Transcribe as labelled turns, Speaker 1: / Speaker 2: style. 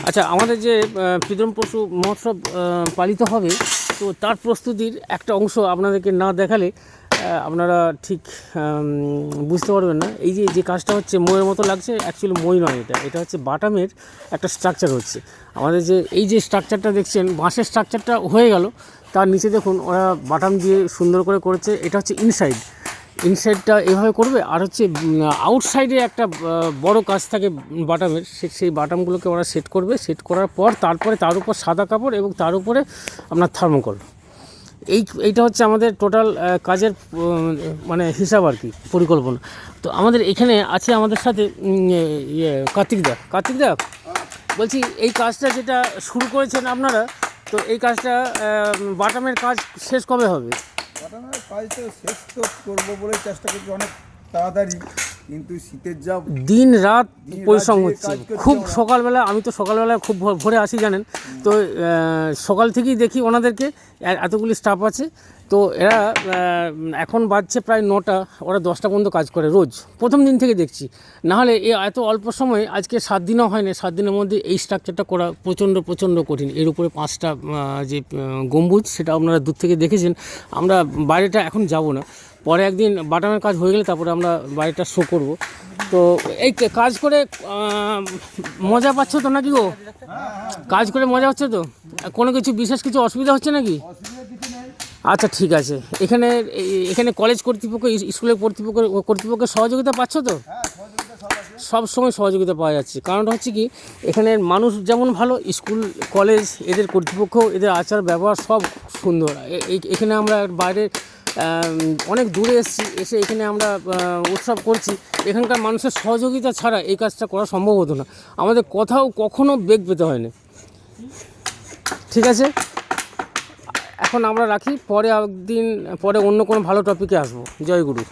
Speaker 1: আচ্ছা, আমাদের যে প্রীতম পশু মহোৎসব পালিত হবে, তো তার প্রস্তুতির একটা অংশ আপনাদেরকে না দেখালে আপনারা ঠিক বুঝতে পারবেন না। এই যে যে কাজটা হচ্ছে মইয়ের মতো লাগছে, অ্যাকচুয়ালি মই নয়, এটা হচ্ছে বাটামের একটা স্ট্রাকচার হচ্ছে। আমাদের যে এই যে স্ট্রাকচারটা দেখছেন, বাঁশের স্ট্রাকচারটা হয়ে গেল, তার নিচে দেখুন ওরা বাটাম দিয়ে সুন্দর করে করেছে। এটা হচ্ছে ইনসাইডটা এভাবে করবে, আর হচ্ছে আউটসাইডে একটা বড় কাজ থাকে বাটামের, সেই বাটামগুলোকে ওরা সেট করবে। সেট করার পর তারপরে তার উপর সাদা কাপড় এবং তার উপরে আপনার থার্মোকল। এইটা হচ্ছে আমাদের টোটাল কাজের মানে হিসাব আর কি, পরিকল্পনা। তো আমাদের এখানে আছে আমাদের সাথে কার্তিকদা বলছি, এই কাজটা যেটা শুরু করেছেন আপনারা, তো এই কাজটা বাটামের কাজ শেষ কবে হবে?
Speaker 2: বাটামের কাজ তো শেষ তো করবো বলে চেষ্টা করছি অনেক তাড়াতাড়ি, কিন্তু শীতের যা
Speaker 1: দিন রাত পরিশ্রম হচ্ছে খুব। সকালবেলা, আমি তো সকালবেলায় খুব ভোরে আসি জানেন, তো সকাল থেকেই দেখি ওনাদেরকে, এতগুলি স্টাফ আছে। তো এরা এখন বাজছে প্রায় 9টা, ওরা 10টা পর্যন্ত কাজ করে রোজ, প্রথম দিন থেকে দেখছি। নাহলে এত অল্প সময়ে, আজকে 7 দিনও হয়নি, 7 দিনের মধ্যে এই স্ট্রাকচারটা করা প্রচণ্ড কঠিন। এর উপরে 5টা যে গম্বুজ, সেটা আপনারা দূর থেকে দেখেছেন। আমরা বাইরেটা এখন যাব না, পরে একদিন বাটামের কাজ হয়ে গেলে তারপরে আমরা বাইরেটা শো করব। তো এই কাজ করে মজা পাচ্ছ তো নাকি গো? কাজ করে মজা হচ্ছে তো? কোনো কিছু বিশেষ কিছু অসুবিধা হচ্ছে নাকি? আচ্ছা, ঠিক আছে। এখানে কলেজ কর্তৃপক্ষ, স্কুলের কর্তৃপক্ষের সহযোগিতা পাচ্ছ তো? সব সময় সহযোগিতা পাওয়া যাচ্ছে। কারণটা হচ্ছে কি, এখানের মানুষ যেমন ভালো, স্কুল কলেজ এদের কর্তৃপক্ষ, এদের আচার ব্যবহার সব সুন্দর। এখানে আমরা বাইরে অনেক দূরে এসে এখানে আমরা উৎসব করছি। এখানকার মানুষের সহযোগিতা ছাড়া এই কাজটা করা সম্ভব হতো না। আমাদের কোথাও কখনো বেগ পেতে হয়নি। ঠিক আছে, এখন আমরা রাখি, পরে অন্য কোনো ভালো টপিকে আসবো। জয় গুরু।